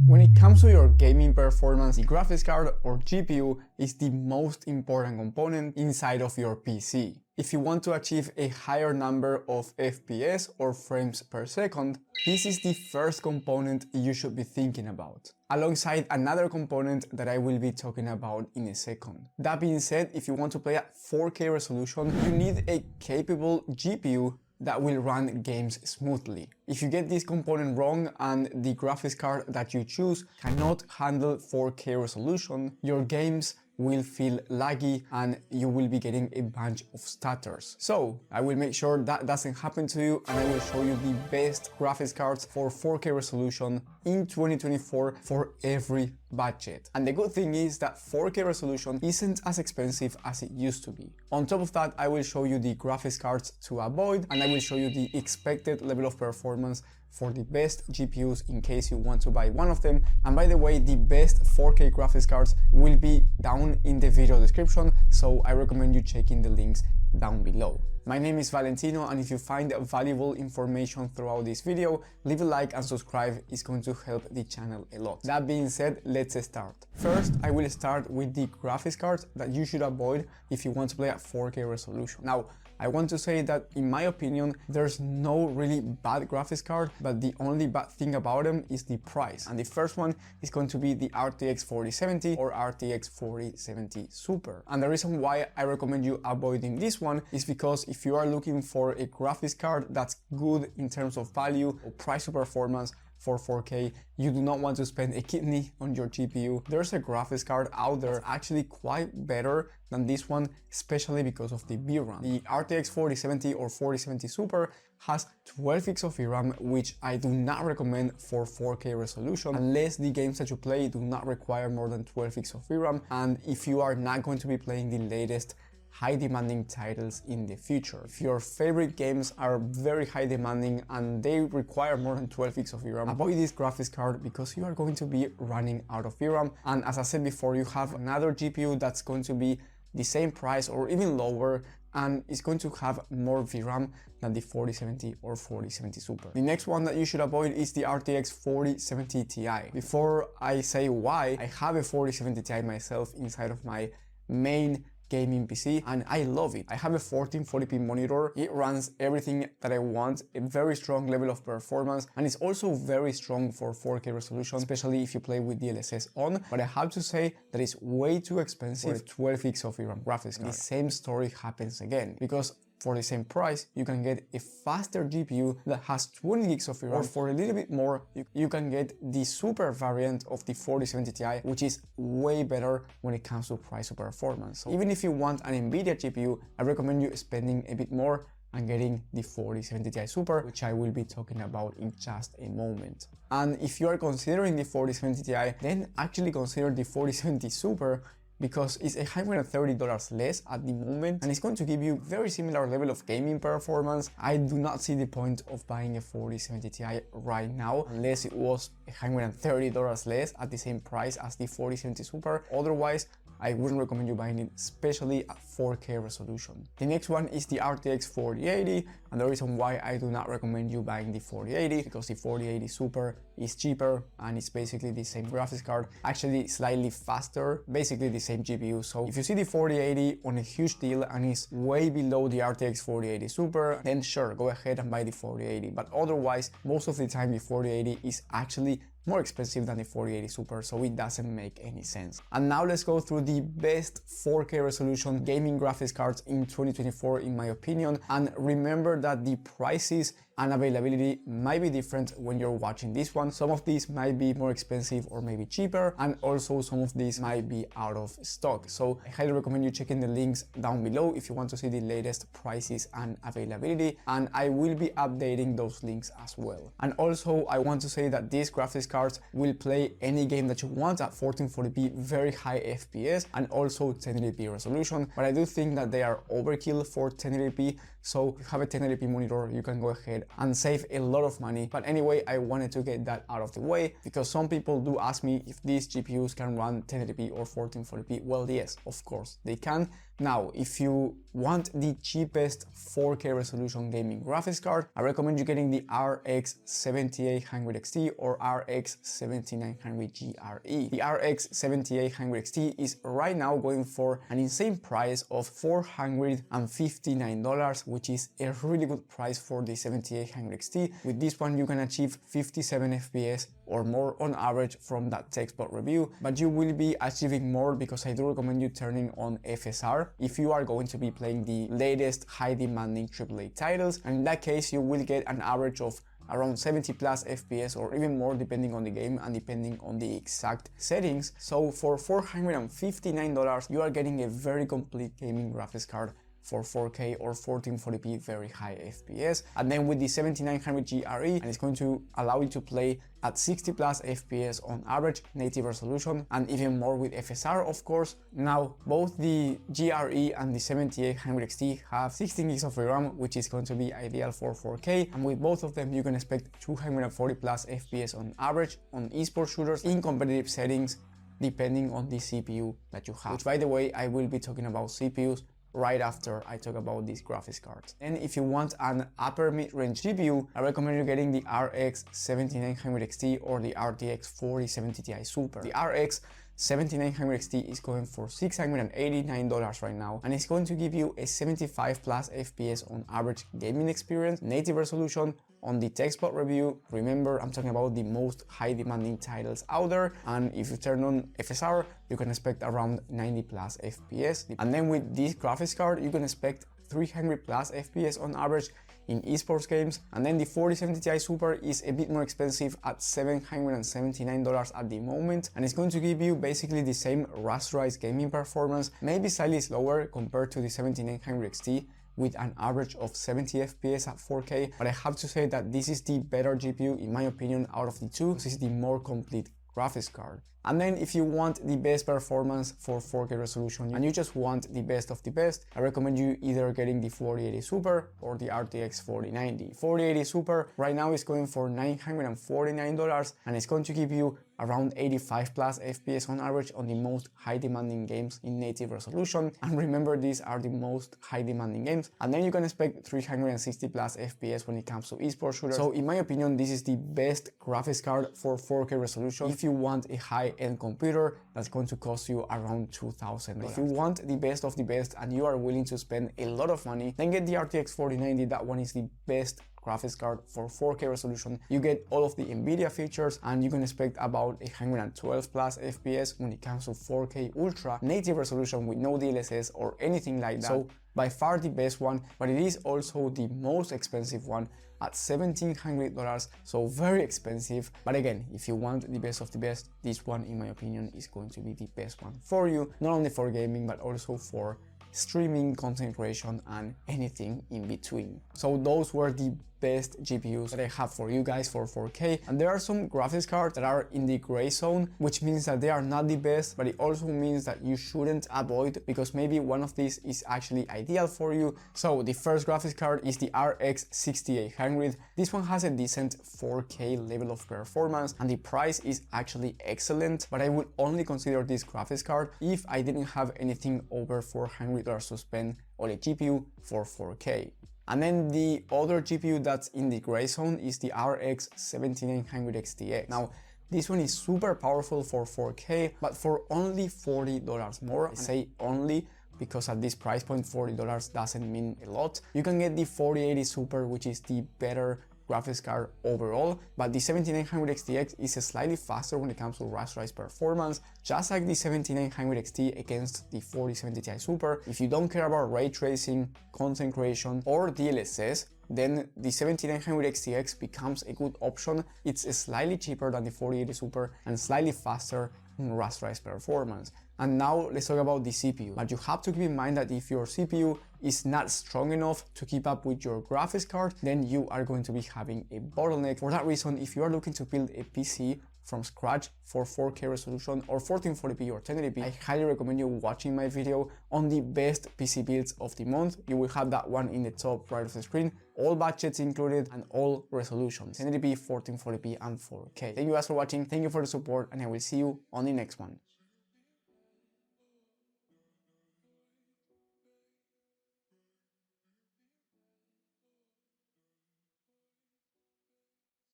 When it comes to your gaming performance, the graphics card or GPU is the most important component inside of your PC. If you want to achieve a higher number of FPS or frames per second, this is the first component you should be thinking about, alongside another component that I will be talking about in a second. That being said, if you want to play at 4K resolution, you need a capable GPU that will run games smoothly. If you get this component wrong and the graphics card that you choose cannot handle 4K resolution, your games will feel laggy and you will be getting a bunch of stutters. So I will make sure that doesn't happen to you, and I will show you the best graphics cards for 4K resolution in 2024 for every budget. And the good thing is that 4K resolution isn't as expensive as it used to be. On top of that, I will show you the graphics cards to avoid, and I will show you the expected level of performance for the best GPUs in case you want to buy one of them. And by the way, the best 4K graphics cards will be down in the video description, so I recommend you checking the links down below. My name is Valentino, and if you find valuable information throughout this video, leave a like and subscribe. It's going to help the channel a lot. That being said, let's start. First, I will start with the graphics cards that you should avoid if you want to play at 4K resolution. Now, I want to say that in my opinion, there's no really bad graphics card, but the only bad thing about them is the price. And the first one is going to be the RTX 4070 or RTX 4070 Super. And the reason why I recommend you avoiding this one is because if you are looking for a graphics card that's good in terms of value or price to performance for 4K, you do not want to spend a kidney on your GPU. There's a graphics card out there actually quite better than this one, especially because of the VRAM. The RTX 4070 or 4070 Super has 12 gigs of VRAM, which I do not recommend for 4K resolution unless the games that you play do not require more than 12 gigs of VRAM, and if you are not going to be playing the latest high demanding titles in the future. If your favorite games are very high demanding and they require more than 12 gigs of VRAM, avoid this graphics card because you are going to be running out of VRAM. And as I said before, you have another GPU that's going to be the same price or even lower, and it's going to have more VRAM than the 4070 or 4070 Super. The next one that you should avoid is the RTX 4070 Ti. Before I say why, I have a 4070 Ti myself inside of my main gaming PC and I love it. I have a 1440p monitor. It runs everything that I want, a very strong level of performance, and it's also very strong for 4K resolution, especially if you play with DLSS on. But I have to say that it's way too expensive for 12 gigs of VRAM graphics card. The same story happens again, because for the same price, you can get a faster GPU that has 20 gigs of VRAM, or for a little bit more, you can get the super variant of the 4070 Ti, which is way better when it comes to price to performance. So even if you want an Nvidia GPU, I recommend you spending a bit more and getting the 4070 Ti Super, which I will be talking about in just a moment. And if you are considering the 4070 Ti, then actually consider the 4070 Super, because it's $130 less at the moment and it's going to give you very similar level of gaming performance. I do not see the point of buying a 4070 Ti right now unless it was $130 less at the same price as the 4070 Super. Otherwise, I wouldn't recommend you buying it, especially at 4K resolution. The next one is the RTX 4080, and the reason why I do not recommend you buying the 4080 because the 4080 Super is cheaper and it's basically the same graphics card, actually slightly faster, basically the same GPU. So if you see the 4080 on a huge deal and it's way below the RTX 4080 Super, then sure, go ahead and buy the 4080. But otherwise, most of the time the 4080 is actually more expensive than the 4080 Super, so it doesn't make any sense. And now let's go through the best 4K resolution gaming graphics cards in 2024 in my opinion, and remember that the prices and availability might be different when you're watching this one. Some of these might be more expensive or maybe cheaper, and also some of these might be out of stock. So I highly recommend you checking the links down below if you want to see the latest prices and availability, and I will be updating those links as well. And also I want to say that these graphics cards will play any game that you want at 1440p, very high FPS, and also 1080p resolution, but I do think that they are overkill for 1080p. So if you have a 1080p monitor, you can go ahead and save a lot of money. But anyway, I wanted to get that out of the way because some people do ask me if these GPUs can run 1080p or 1440p. Well, yes, of course they can, Now, if you want the cheapest 4K resolution gaming graphics card, I recommend you getting the RX 7800 XT or RX 7900 GRE. The RX 7800 XT is right now going for an insane price of $459, which is a really good price for the 7800 XT. With this one, you can achieve 57 FPS or more on average from that TechSpot review, but you will be achieving more because I do recommend you turning on FSR if you are going to be playing the latest high demanding AAA titles, and in that case you will get an average of around 70 plus FPS or even more depending on the game and depending on the exact settings. So for $459 you are getting a very complete gaming graphics card for 4K or 1440p very high FPS, and then with the 7900 GRE, and it's going to allow you to play at 60 plus FPS on average native resolution and even more with FSR, of course. Now both the GRE and the 7800 XT have 16 gigs of RAM, which is going to be ideal for 4K, and with both of them you can expect 240 plus FPS on average on esports shooters in competitive settings depending on the CPU that you have, which by the way I will be talking about CPUs right after I talk about these graphics cards. And if you want an upper mid-range GPU, I recommend you getting the RX 7900 XT or the RTX 4070 Ti Super. The RX 7900 XT is going for $689 right now, and it's going to give you a 75 plus FPS on average gaming experience, native resolution. On the TechSpot review, remember I'm talking about the most high demanding titles out there, and if you turn on FSR you can expect around 90 plus FPS, and then with this graphics card you can expect 300 plus FPS on average in esports games. And then the 4070 Ti Super is a bit more expensive at $779 at the moment, and it's going to give you basically the same rasterized gaming performance, maybe slightly slower compared to the 7900 XT, with an average of 70 FPS at 4K, but I have to say that this is the better GPU in my opinion out of the two. This is the more complete graphics card. And then if you want the best performance for 4K resolution and you just want the best of the best, I recommend you either getting the 4080 Super or the RTX 4090. 4080 Super right now is going for $949, and it's going to give you around 85 plus FPS on average on the most high demanding games in native resolution. And remember, these are the most high demanding games. And then you can expect 360 plus FPS when it comes to esports shooters. So in my opinion, this is the best graphics card for 4K resolution if you want a high-end computer that's going to cost you around $2,000. If you want the best of the best and you are willing to spend a lot of money, then get the RTX 4090. That one is the best graphics card for 4K resolution. You get all of the Nvidia features, and you can expect about 112 plus FPS when it comes to 4K Ultra native resolution with no DLSS or anything like that. So by far the best one, but it is also the most expensive one at $1,700, so very expensive. But again, if you want the best of the best, this one in my opinion is going to be the best one for you, not only for gaming but also for streaming, content creation, and anything in between. So those were the best GPUs that I have for you guys for 4K, and there are some graphics cards that are in the gray zone, which means that they are not the best, but it also means that you shouldn't avoid, because maybe one of these is actually ideal for you. So the first graphics card is the RX 6800. This one has a decent 4K level of performance and the price is actually excellent, but I would only consider this graphics card if I didn't have anything over $400 to spend on a GPU for 4K. And then the other GPU that's in the gray zone is the RX 7900 XTX. Now, this one is super powerful for 4K, but for only $40 more. I say only because at this price point, $40 doesn't mean a lot. You can get the 4080 Super, which is the better graphics card overall, but the 7900 XTX is slightly faster when it comes to rasterized performance, just like the 7900 XT against the 4070 Ti Super. If you don't care about ray tracing, content creation, or DLSS, then the 7900 XTX becomes a good option. It's slightly cheaper than the 4080 Super and slightly faster in rasterized performance. And now let's talk about the CPU. But you have to keep in mind that if your CPU is not strong enough to keep up with your graphics card, then you are going to be having a bottleneck. For that reason, if you are looking to build a PC from scratch for 4K resolution or 1440p or 1080p, I highly recommend you watching my video on the best PC builds of the month. You will have that one in the top right of the screen, all budgets included and all resolutions, 1080p, 1440p and 4K. Thank you guys for watching, thank you for the support, and I will see you on the next one.